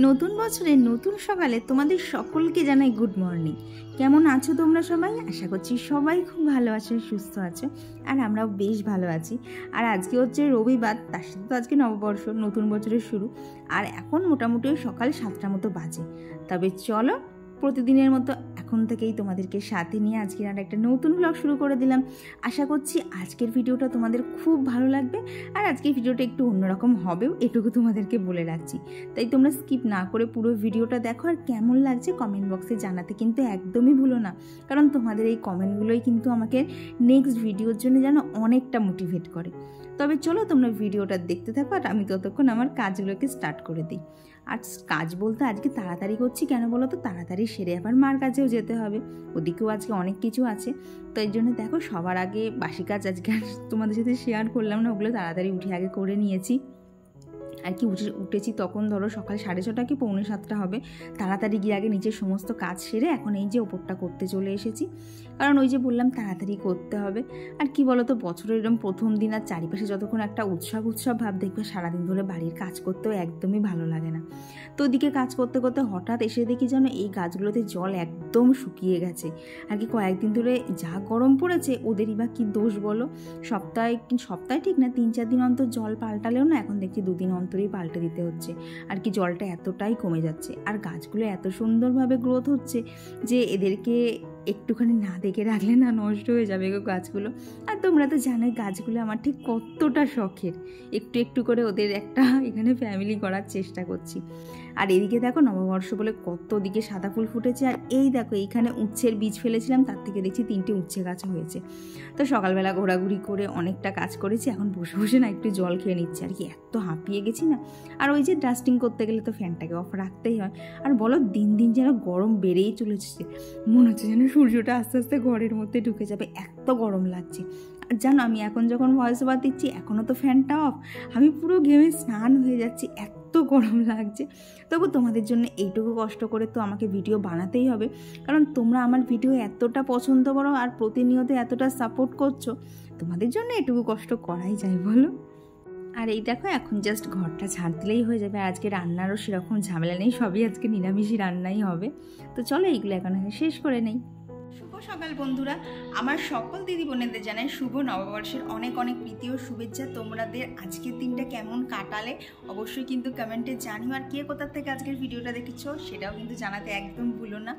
নতুন বছরের নতুন সকালে তোমাদের সকলকে জানাই গুড মর্নিং। কেমন আছো তোমরা সবাই? আশা করছি সবাই খুব ভালো আছো, সুস্থ আছো, আর আমরাও বেশ ভালো আছি। আর আজকে হচ্ছে রবিবার, তার সাথে তো আজকে নববর্ষ, নতুন বছরের শুরু। আর এখন মোটামুটি সকাল 7টার মতো বাজে। তবে চলো প্রতিদিনের মতো এখন থেকেই তোমাদেরকে সাথে নিয়ে আজকে আর একটা নতুন ব্লগ শুরু করে দিলাম। আশা করছি আজকের ভিডিওটা তোমাদের খুব ভালো লাগবে। আর আজকের ভিডিওটা একটু অন্যরকম হবেও, এটুকু তোমাদেরকে বলে রাখছি। তাই তোমরা স্কিপ না করে পুরো ভিডিওটা দেখো, আর কেমন লাগছে কমেন্ট বক্সে জানাতে কিন্তু একদমই ভুলো না, কারণ তোমাদের এই কমেন্টগুলোই কিন্তু আমাকে নেক্সট ভিডিওর জন্য যেন অনেকটা মোটিভেট করে। তবে চলো তোমরা ভিডিওটা দেখতে থাকো, আর আমি ততক্ষণ আমার কাজগুলোকে স্টার্ট করে দিই। আর কাজ বলতে আজকে তাড়াতাড়ি করছি কেন বলো তো, তাড়াতাড়ি সেরে আবার মার কাছেও যেতে হবে, ওদিকেও আজকে অনেক কিছু আছে। তো এই জন্য দেখো সবার আগে বাসি কাজ আজকে আর তোমাদের সাথে শেয়ার করলাম না, ওগুলো তাড়াতাড়ি উঠে আগে করে নিয়েছি। আর কি উঠেছি তখন ধরো সকাল 6:30 কি 6:45 হবে। তাড়াতাড়ি গিয়ে আগে নিচের সমস্ত কাজ সেরে এখন এই যে ওপরটা করতে চলে এসেছি, কারণ ওই যে বললাম তাড়াতাড়ি করতে হবে। আর কি বলতো, বছরের এরকম প্রথম দিন আর চারিপাশে যতক্ষণ একটা উৎসব ভাব দেখবে, সারাদিন ধরে বাড়ির কাজ করতেও একদমই ভালো লাগে না। তো ওদিকে কাজ করতে করতে হঠাৎ এসে দেখি যেন এই গাছগুলোতে জল একদম শুকিয়ে গেছে। আর কি কয়েকদিন ধরে যা গরম পড়েছে, ওদেরই বা কী দোষ বলো। সপ্তাহে ঠিক না, 3-4 দিন অন্তর জল পাল্টালেও না এখন দেখছি 2 দিন অন্তরই পাল্টে দিতে হচ্ছে। আর কি জলটা এতটাই কমে যাচ্ছে, আর গাছগুলো এত সুন্দরভাবে গ্রোথ হচ্ছে যে এদেরকে একটুখানি না দেখে রাখলে না নষ্ট হয়ে যাবে গো গাছগুলো। আর তোমরা তো জানোই গাছগুলো আমার ঠিক কতটা শখের, একটু একটু করে ওদের একটা এখানে ফ্যামিলি করার চেষ্টা করছি। আর এদিকে দেখো নববর্ষ বলে কত দিকে সাদা ফুল ফুটেছে। আর এই দেখো এইখানে উচ্ছের বীজ ফেলেছিলাম, তার থেকে দেখছি 3টে উচ্ছে গাছ হয়েছে। তো সকালবেলা ঘোরাঘুরি করে অনেকটা কাজ করেছি, এখন বসে বসে না একটু জল খেয়ে নিচ্ছি। আর কি এত হাঁপিয়ে গেছি না। আর ওই যে ডাস্টিং করতে গেলে তো ফ্যানটাকে অফ রাখতেই হয়। আর বলো দিন দিন যেন গরম বেড়েই চলেছে, মনে হচ্ছে যেন সূর্যটা আস্তে আস্তে ঘরের মধ্যে ঢুকে যাবে, এত গরম লাগছে। আর জানো আমি এখন যখন ভয়েস ওভার দিচ্ছি, এখনও তো ফ্যানটা অফ, আমি পুরো ঘেমে স্নান হয়ে যাচ্ছি, এত গরম লাগছে। তবু তোমাদের জন্য এইটুকু কষ্ট করে তো আমাকে ভিডিও বানাতেই হবে, কারণ তোমরা আমার ভিডিও এতটা পছন্দ করো আর প্রতিনিয়ত এতটা সাপোর্ট করছো, তোমাদের জন্য এটুকু কষ্ট করাই যায় বলো। আর এই দেখো এখন জাস্ট ঘরটা ঝাড় দিলেই হয়ে যাবে। আর আজকে রান্নারও সেরকম ঝামেলা নেই, সবই আজকে নিরামিষই রান্নাই হবে। তো চলো এইগুলো এখন শেষ করে নেই। শুভ সকাল বন্ধুরা, আমার সকল দিদি বোনেদের জানাই শুভ নববর্ষের অনেক অনেক প্রীতি ও শুভেচ্ছা। তোমাদের আজকের দিনটা কেমন কাটালে অবশ্যই কিন্তু কমেন্টে জানিও, আর কে কোথা থেকে আজকের ভিডিওটা দেখেছো সেটাও কিন্তু জানাতে একদম ভুলো না।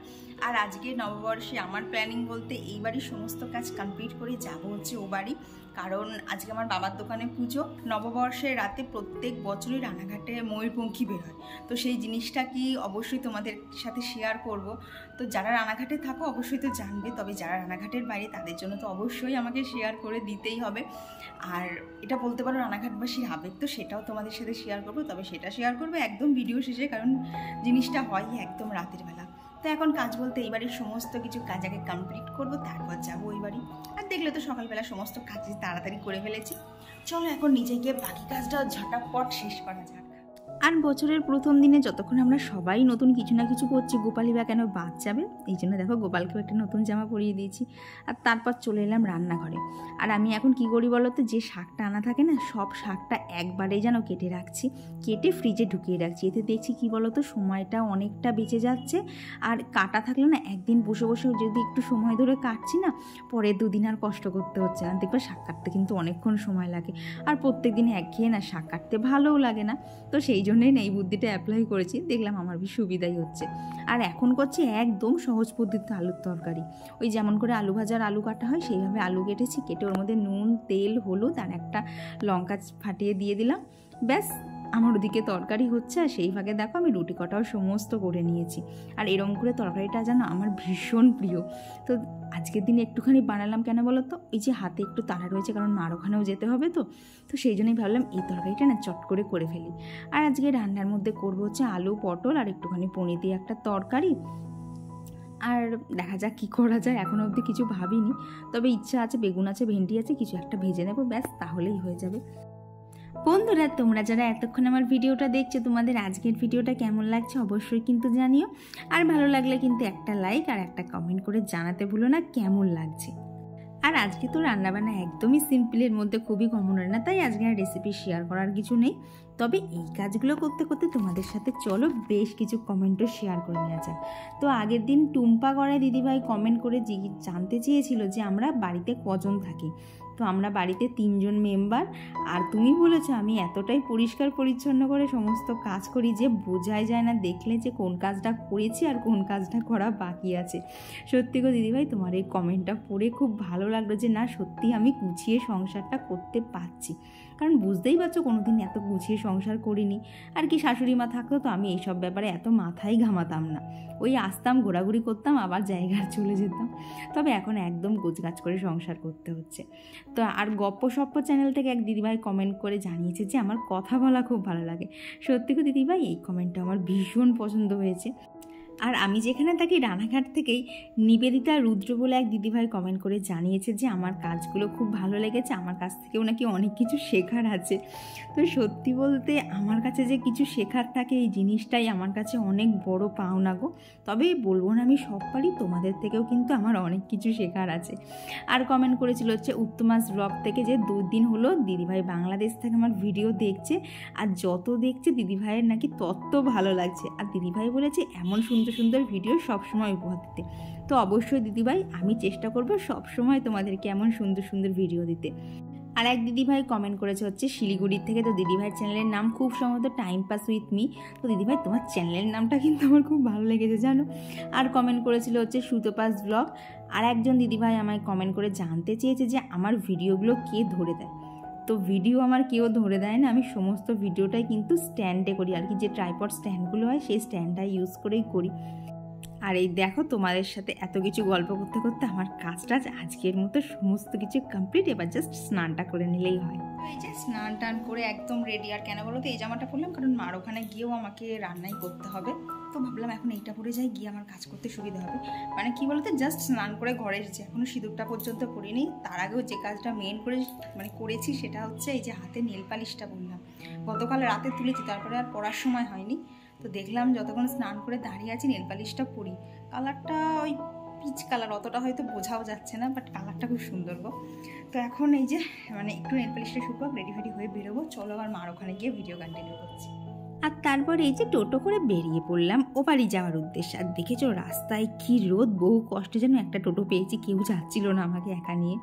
আর আজকে নববর্ষে আমার প্ল্যানিং বলতে এই বাড়ির সমস্ত কাজ কমপ্লিট করে যাব হচ্ছে ও বাড়ি, কারণ আজকে আমার বাবার দোকানে পুজো। নববর্ষের রাতে প্রত্যেক বছরই রানাঘাটে ময়ূরপঙ্খী বের হয়, তো সেই জিনিসটা কি অবশ্যই তোমাদের সাথে শেয়ার করব। তো যারা রানাঘাটে থাকো অবশ্যই তো জানবে, তবে যারা রানাঘাটের বাইরে তাদের জন্য তো অবশ্যই আমাকে শেয়ার করে দিতেই হবে। আর এটা বলতে পারো রানাঘাটবাসীর আবেগ, তো সেটাও তোমাদের সাথে শেয়ার করবো, তবে সেটা শেয়ার করবো একদম ভিডিও শেষে, কারণ জিনিসটা হয় একদম রাতের বেলা। তো এখন কাজ বলতে এই বাড়ির সমস্ত কিছু কাজ আগে কমপ্লিট করবো, তারপর যাবো ওই বাড়ি। আর দেখলে তো সকালবেলা সমস্ত কাজ তাড়াতাড়ি করে ফেলেছি, চলো এখন নিজে গিয়ে বাকি কাজটাও ঝটাপট শেষ করা যাক। আর বছরের প্রথম দিনে যতক্ষণ আমরা সবাই নতুন কিছু না কিছু করছি, গোপালই বা কেন বাদ যাবে। এই জন্য দেখো গোপালকেও একটা নতুন জামা পরিয়ে দিয়েছি। আর তারপর চলে এলাম রান্নাঘরে। আর আমি এখন কি করি বলো তো, যে শাকটা আনা থাকে না, সব শাকটা একবারেই যেন কেটে রাখছি, কেটে ফ্রিজে ঢুকিয়ে রাখছি। এতে দেখছি কি বলো তো, সময়টা অনেকটা বেঁচে যাচ্ছে। আর কাটা থাকলে না, একদিন বসে বসে যদি একটু সময় ধরে কাটছি না, পরে 2 দিন আর কষ্ট করতে হচ্ছে না। দেখবে শাক কাটতে কিন্তু অনেকক্ষণ সময় লাগে, আর প্রত্যেক দিনে একঘেয়ে না শাক কাটতে ভালোও লাগে না। তো সেই জন্যই না এই বুদ্ধিটা অ্যাপ্লাই করেছি, দেখলাম আমার বেশ সুবিধাই হচ্ছে। আর এখন করছি একদম সহজ পদ্ধতিতে আলুর তরকারি। ওই যেমন করে আলু ভাজার আলু কাটা হয় সেইভাবে আলু কেটেছি, কেটে ওর মধ্যে নুন, তেল, হলুদ আর একটা লঙ্কা ফাটিয়ে দিয়ে দিলাম, ব্যাস আমার ওদিকে তরকারি হচ্ছে। আর সেই ভাগে দেখো আমি রুটি কটাও সমস্ত করে নিয়েছি। আর এরকম করে তরকারিটা যেন আমার ভীষণ প্রিয়। তো আজকের দিনে একটুখানি বানালাম কেন বলো তো, এই যে হাতে একটু তাড়া রয়েছে, কারণ মার ওখানেও যেতে হবে, তো সেই জন্যই ভাবলাম এই তরকারিটা না চট করে ফেলি। আর আজকে রান্নার মধ্যে করবো হচ্ছে আলু, পটল আর একটুখানি পনির দিয়ে একটা তরকারি। আর দেখা যাক কী করা যায়, এখনও অবধি কিছু ভাবিনি, তবে ইচ্ছা আছে বেগুন আছে, ভেন্ডি আছে, কিছু একটা ভেজে নেবো, ব্যাস তাহলেই হয়ে যাবে। বন্ধুরা তোমরা যারা এতক্ষণ আমার ভিডিওটা দেখছো, তোমাদের আজকের ভিডিওটা কেমন লাগছে অবশ্যই কিন্তু জানিও। আর ভালো লাগলে কিন্তু একটা লাইক আর একটা কমেন্ট করে জানাতে ভুলো না কেমন লাগছে। আর আজকে তো রান্নাবান্না একদমই সিম্পলের মধ্যে, খুবই কমন রান্না, তাই আজকে আর রেসিপি শেয়ার করার কিছু নেই। তবে এই কাজগুলো করতে করতে তোমাদের সাথে চলো বেশ কিছু কমেন্টও শেয়ার করে নেওয়া যাক। তো আগের দিন টুম্পা গড়াই দিদিভাই কমেন্ট করে জানতে চেয়েছিল যে আমরা বাড়িতে কজন থাকি। তো আমরা বাড়িতে 3 জন মেম্বার। আর তুমি বলেছো আমি এতটাই পরিষ্কার পরিচ্ছন্ন করে সমস্ত কাজ করি যে বোঝাই যায় না দেখলে যে কোন কাজটা করেছি আর কোন কাজটা করা বাকি আছে। সত্যি গো দিদিভাই, তোমার এই কমেন্টটা পড়ে খুব ভালো লাগলো যে না সত্যি আমি গুছিয়ে সংসারটা করতে পারছি। কারণ বুঝতেই পারছো কোনোদিন এত গুছিয়ে সংসার করিনি। আর কি শাশুড়ি মা থাকতো তো আমি এইসব ব্যাপারে এত মাথাই ঘামাতাম না, ওই আসতাম ঘোরাঘুরি করতাম আবার জায়গায় চলে যেতাম। তবে এখন একদম গোছগাছ করে সংসার করতে হচ্ছে। তো আর গপ্প সপ্প চ্যানেল থেকে এক দিদিভাই কমেন্ট করে জানিয়েছে যে আমার কথা বলা খুব ভালো লাগে। সত্যি গো দিদিভাই, এই কমেন্টটা আমার ভীষণ পছন্দ হয়েছে। আর আমি যেখানে থাকি রানাঘাট থেকেই নিবেদিতা রুদ্র বলে এক দিদিভাই কমেন্ট করে জানিয়েছে যে আমার কাজগুলো খুব ভালো লেগেছে, আমার কাছ থেকেও নাকি অনেক কিছু শেখার আছে। তো সত্যি বলতে আমার কাছে যে কিছু শেখার থাকে এই জিনিসটাই আমার কাছে অনেক বড় পাওনা গো। তবে বলবো না আমি সব পারি, তোমাদের থেকেও কিন্তু আমার অনেক কিছু শেখার আছে। আর কমেন্ট করেছিল হচ্ছে উত্তমাস ব্লগ থেকে যে 2 দিন হলো দিদিভাই বাংলাদেশ থেকে আমার ভিডিও দেখছে, আর যত দেখছে দিদিভাইয়ের নাকি তত ভালো লাগছে। আর দিদিভাই বলেছে এমন সুন্দর সুন্দর ভিডিও সবসময় উপহার দিতে। তো অবশ্যই দিদিভাই আমি চেষ্টা করবো সবসময় তোমাদেরকে এমন সুন্দর সুন্দর ভিডিও দিতে। আর এক দিদিভাই কমেন্ট করেছে হচ্ছে শিলিগুড়ির থেকে। তো দিদিভাইয়ের চ্যানেলের নাম খুব সম্ভবত টাইম পাস উইথ মি। তো দিদিভাই তোমার চ্যানেলের নামটা কিন্তু আমার খুব ভালো লেগেছে জানো। আর কমেন্ট করেছিল হচ্ছে সুতোপাস ব্লগ। আর একজন দিদিভাই আমায় কমেন্ট করে জানতে চেয়েছে যে আমার ভিডিওগুলো কে ধরে দেয়। তো ভিডিও আমার কেউ ধরে দেয় না, আমি সমস্ত ভিডিওটাই কিন্তু স্ট্যান্ডে করি আর কি, যে ট্রাইপড স্ট্যান্ডগুলো হয় সেই স্ট্যান্ডটা ইউজ করেই করি। আর এই দেখো তোমাদের সাথে এত কিছু গল্প করতে করতে আমার কাজটা আজকের মতো সমস্ত কিছু কমপ্লিট। এবার জাস্ট স্নানটা করে নিলেই হয়। এই যে স্নান টান করে একদম রেডি। আর কেন বলো তো এই জামাটা পরলাম, কারণ মার ওখানে গিয়েও আমাকে রান্নাই করতে হবে। তো ভাবলাম এখন এইটা পরে যাই, গিয়ে আমার কাজ করতে সুবিধা হবে। মানে কি বলতো, জাস্ট স্নান করে ঘরে এসেছি, এখনও সিঁদুরটা পর্যন্ত পরিনি। তার আগেও যে কাজটা মেন করে করেছি সেটা হচ্ছে এই যে হাতে নেল পালিশটা বললাম, গতকাল রাতে তুলেছি, তারপরে আর পরার সময় হয়নি। তো দেখলাম যতক্ষণ স্নান করে দাঁড়িয়ে আছি নেল পালিশটা পরি। কালারটা ওই পিচ কালার, অতটা হয়তো বোঝাও যাচ্ছে না, বাট কালারটা খুব সুন্দর গো। তো এখন এই যে একটু নেল পালিশটা শুকোক, রেডি ফেডি হয়ে বেরোবো। চলো আর মার ওখানে গিয়ে ভিডিও কন্টিনিউ করছি। আর তারপরে এই যে টোটো করে বেরিয়ে পড়লাম ও বাড়ি যাওয়ার উদ্দেশ্যে। আর দেখেছো রাস্তায় কি রোদ, বহু কষ্টে যেন একটা টোটো পেয়েছি, কেউ যাচ্ছিল না আমাকে একা নিয়ে।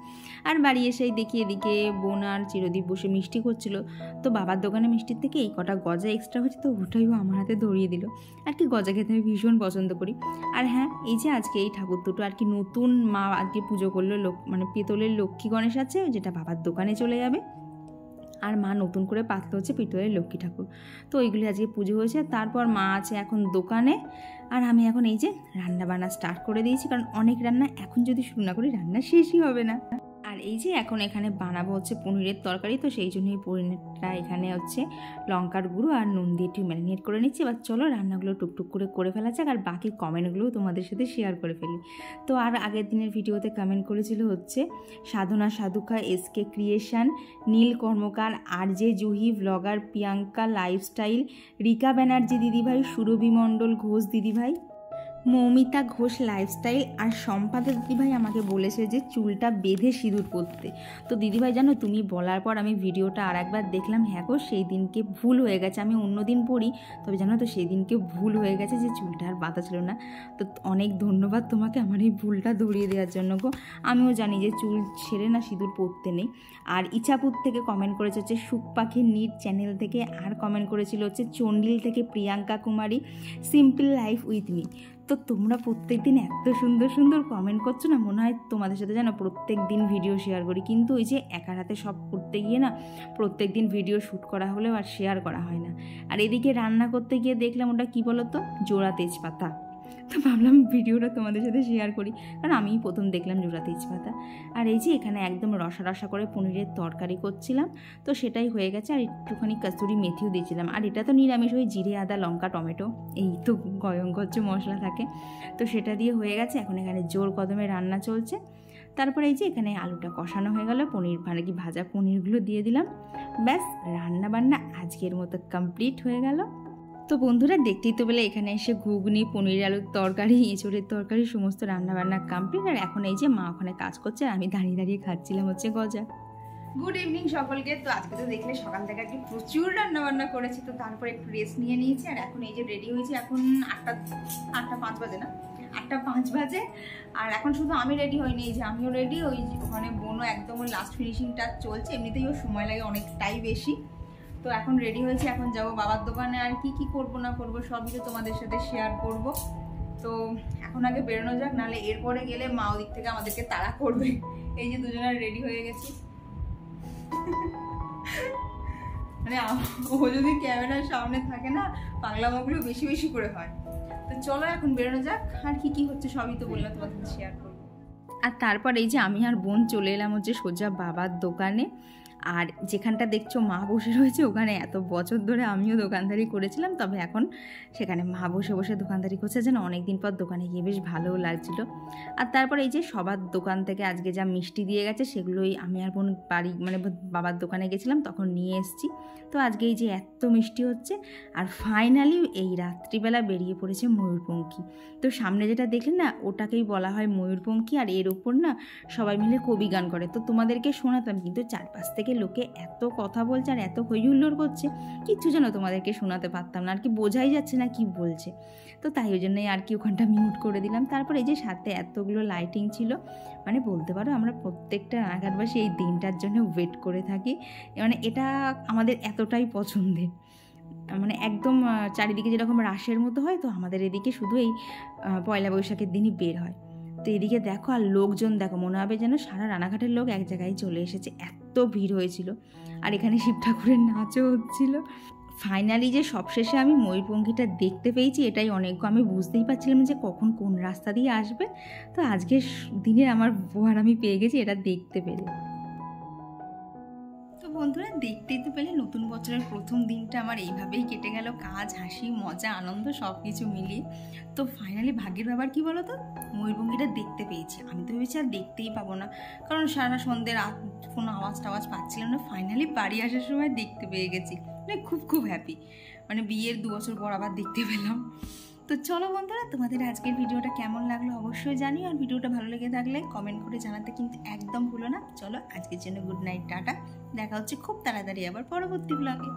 আর বাড়ি এসেই দেখি এদিকে বোন আর চিরদীপ বসে মিষ্টি করছিল। তো বাবার দোকানে মিষ্টির থেকে এই কটা গজা এক্সট্রা হচ্ছে, তো ওটাইও আমার হাতে ধরিয়ে দিল। আর কি গজা খেতে আমি ভীষণ পছন্দ করি। আর হ্যাঁ, এই যে আজকে এই ঠাকুর দুটো আর কি নতুন মা আজকে পুজো করলো, পিতলের লক্ষ্মী গণেশ আছে যেটা বাবার দোকানে চলে যাবে, আর মা নতুন করে পাতলো হচ্ছে পিতলের লক্ষ্মী ঠাকুর। তো ওইগুলি আজকে পুজো হয়েছে। তারপর মা আছে এখন দোকানে, আর আমি এখন এই যে রান্না বান্না স্টার্ট করে দিয়েছি, কারণ অনেক রান্না এখন যদি শুরু না করি রান্না শেষই হবে না। আর এই যে এখন এখানে বানাবো হচ্ছে পনিরের তরকারি, তো সেই জন্যই পনিরটা এখানে হচ্ছে লঙ্কার গুঁড়ো আর নুন দিয়ে একটু ম্যারিনেট করে নিচ্ছি। এবার চলো রান্নাগুলো টুকটুক করে ফেলা যাক, আর বাকি কমেন্টগুলোও তোমাদের সাথে শেয়ার করে ফেলি। তো আর আগের দিনের ভিডিওতে কমেন্ট করেছিল হচ্ছে Sadhana Sadhuka, S K creation, Neel Karmakar, R J Juhi blogger, Priyanka lifestyle, Rika Banerjee দিদিভাই, সুরভি মণ্ডল ঘোষ দিদিভাই, মৌমিতা ঘোষ লাইফস্টাইল, আর সম্পাদা দিদিভাই আমাকে বলেছে যে চুলটা বেঁধে সিঁদুর পরতে। তো দিদিভাই জানো তুমি বলার পর আমি ভিডিওটা আর একবার দেখলাম, হ্যাঁ গো সেই দিনকে ভুল হয়ে গেছে, আমি অন্য দিন পড়ি, তবে জানো তো সেই দিনকে ভুল হয়ে গেছে যে চুলটা আর বাঁধা ছিল না। তো অনেক ধন্যবাদ তোমাকে আমার এই ভুলটা ধরিয়ে দেওয়ার জন্য গো। আমিও জানি যে চুল ছেড়ে না সিঁদুর পরতে নেই। আর ইছাপুর থেকে কমেন্ট করেছে হচ্ছে সুখ পাখির নিট চ্যানেল থেকে, আর কমেন্ট করেছিল হচ্ছে চন্ডিল থেকে প্রিয়াঙ্কা কুমারী, সিম্পল লাইফ উইথ মি। তো তোমরা প্রত্যেক দিন এত সুন্দর সুন্দর কমেন্ট করছো না, মনে হয় তোমাদের সাথে যেন প্রত্যেক দিন ভিডিও শেয়ার করি, কিন্তু ওই যে একার হাতে সব করতে গিয়ে না প্রত্যেক দিন ভিডিও শ্যুট করা হলেও আর শেয়ার করা হয় না। আর এদিকে রান্না করতে গিয়ে দেখলাম ওটা কী বলো তো, জোড়া তেজপাতা। তো ভাবলাম ভিডিওটা তোমাদের সাথে শেয়ার করি, কারণ আমিই প্রথম দেখলাম জোড়া তেজপাতা। আর এই যে এখানে একদম রসা রসা করে পনিরের তরকারি করছিলাম, তো সেটাই হয়ে গেছে। আর একটুখানি কসুরি মেথিও দিয়েছিলাম। আর এটা তো নিরামিষ, ওই জিরে আদা লঙ্কা টমেটো এই তো গয়ঙ্গজ্জ মশলা থাকে, তো সেটা দিয়ে হয়ে গেছে। এখন এখানে জোর কদমে রান্না চলছে। তারপরে এই যে এখানে আলুটা কষানো হয়ে গেল, পনির ভাজা পনিরগুলো দিয়ে দিলাম, ব্যাস রান্না বান্না আজকের মতো কমপ্লিট হয়ে গেল। তো বন্ধুরা দেখতেই তো পেলে এখানে এসে ঘুগনি, পনির আলুর তরকারি, এঁচড়ের তরকারি সমস্ত রান্নাবান্না কমপ্লিট। আর এখন এই যে মা ওখানে কাজ করছে, আর আমি দাঁড়িয়ে দাঁড়িয়ে খাচ্ছিলাম হচ্ছে গজা। গুড ইভিনিং সকলকে। তো আজকে তো দেখলে সকাল থেকে আজকে প্রচুর রান্নাবান্না করেছি, তো তারপর একটু রেস্ট নিয়ে নিয়েছি। আর এখন এই যে রেডি হয়েছি, এখন 8টা 5 বাজে না, 8টা 5 বাজে। আর এখন শুধু আমি রেডি হইনি, এই যে আমিও রেডি। ওই ওখানে বোনও একদম ওই লাস্ট ফিনিশিংটা চলছে, এমনিতেই ওর সময় লাগে অনেকটাই বেশি। তো এখন রেডি হয়েছে, এখন যাব বাবার দোকানে। আর কি কি করব না করব সবই তো তোমাদের সাথে শেয়ার করব। তো এখন আগে বেরোনো যাক, নাহলে এরপরে গেলে মা ওদিক থেকে আমাদেরকে তাড়া করবে। এই যে দুজনে রেডি হয়ে গেছি, মানে ও যদি ক্যামেরার সামনে থাকে না, পাগলামাগুলো বেশি বেশি করে হয়। তো চলো এখন বেরোনো যাক। আর কি কি হচ্ছে সবই তো বললাম, তোমাদের শেয়ার করবো। আর তারপর এই যে আমি আর বোন চলে এলাম হচ্ছে সোজা বাবার দোকানে। আর যেখানটা দেখছো মা বসে রয়েছে, ওখানে এত বছর ধরে আমিও দোকানদারি করেছিলাম, তবে এখন সেখানে মা বসে বসে দোকানদারি করছে, যেন অনেকদিন পর দোকানে গিয়ে বেশ ভালোও লাগছিলো। আর তারপর এই যে সবার দোকান থেকে আজকে যা মিষ্টি দিয়ে গেছে সেগুলোই আমি আর বোন বাড়ি মানে বাবার দোকানে গেছিলাম তখন নিয়ে এসেছি। তো আজকে এই যে এত মিষ্টি হচ্ছে। আর ফাইনালি এই রাত্রিবেলা বেরিয়ে পড়েছে ময়ূরপঙ্খী। তো সামনে যেটা দেখলেন না, ওটাকেই বলা হয় ময়ূরপঙ্খী। আর এর ওপর না সবাই মিলে কবি গান করে। তো তোমাদেরকে শোনাতাম, কিন্তু চারপাশ থেকে লোকে এত কথা বলছে আর এত হই হুল্লোড় করছে, কিচ্ছু যেন তোমাদেরকে শোনাতে পারতাম না, আর কি বোঝাই যাচ্ছে না কি বলছে। তো তাই ওই জন্যই আর কি ওখানটা মিউট করে দিলাম। তারপর এই যে সাথে এতগুলো লাইটিং ছিল, মানে বলতে পারো আমরা প্রত্যেকটা রানাঘাটবাসী এই দিনটার জন্য ওয়েট করে থাকি। মানে এটা আমাদের এতটাই পছন্দের, মানে একদম চারিদিকে যেরকম রাসের মতো হয়, তো আমাদের এদিকে শুধু এই পয়লা বৈশাখের দিনই বের হয়। তো এদিকে দেখো, আর লোকজন দেখো, মনে হবে যেন সারা রানাঘাটের লোক এক জায়গায় চলে এসেছে, এত ভিড় হয়েছিল। আর এখানে শিব ঠাকুরের নাচও হচ্ছিল। ফাইনালি যে সবশেষে আমি ময়ূরপঙ্খীটা দেখতে পেয়েছি, এটাই অনেক। আমি বুঝতেই পারছিলাম যে কখন কোন রাস্তা দিয়ে আসবে। তো আজকের দিনের আমার উপহার আমি পেয়ে গেছি এটা দেখতে পেরে। তো বন্ধুরা দেখতেই তো পেলে নতুন বছরের প্রথম দিনটা আমার এইভাবেই কেটে গেল, কাজ, হাসি, মজা, আনন্দ সব কিছু মিলিয়ে। তো ফাইনালি ভাগ্যের ব্যাপার কি বলো তো, ময়ূরপঙ্খীটা দেখতে পেয়েছি। আমি তো ভেবেছি আর দেখতেই পাবো না, কারণ সারা সন্ধ্যে রাত কোনো আওয়াজ টাওয়াজ পাচ্ছিলাম না। ফাইনালি বাড়ি আসার সময় দেখতে পেয়ে গেছি, মানে খুব হ্যাপি। মানে বিয়ের 2 বছর পর আবার দেখতে পেলাম। তো চলো বন্ধুরা, তোমাদের আজকের ভিডিওটা কেমন লাগলো অবশ্যই জানিও। আর ভিডিওটা ভালো লেগে থাকলে কমেন্ট করে জানাতে কিন্তু একদম ভুলো না। চলো আজকের জন্য গুড নাইট, টাটা। দেখা হচ্ছে খুব তাড়াতাড়ি আবার পরবর্তী ব্লগে।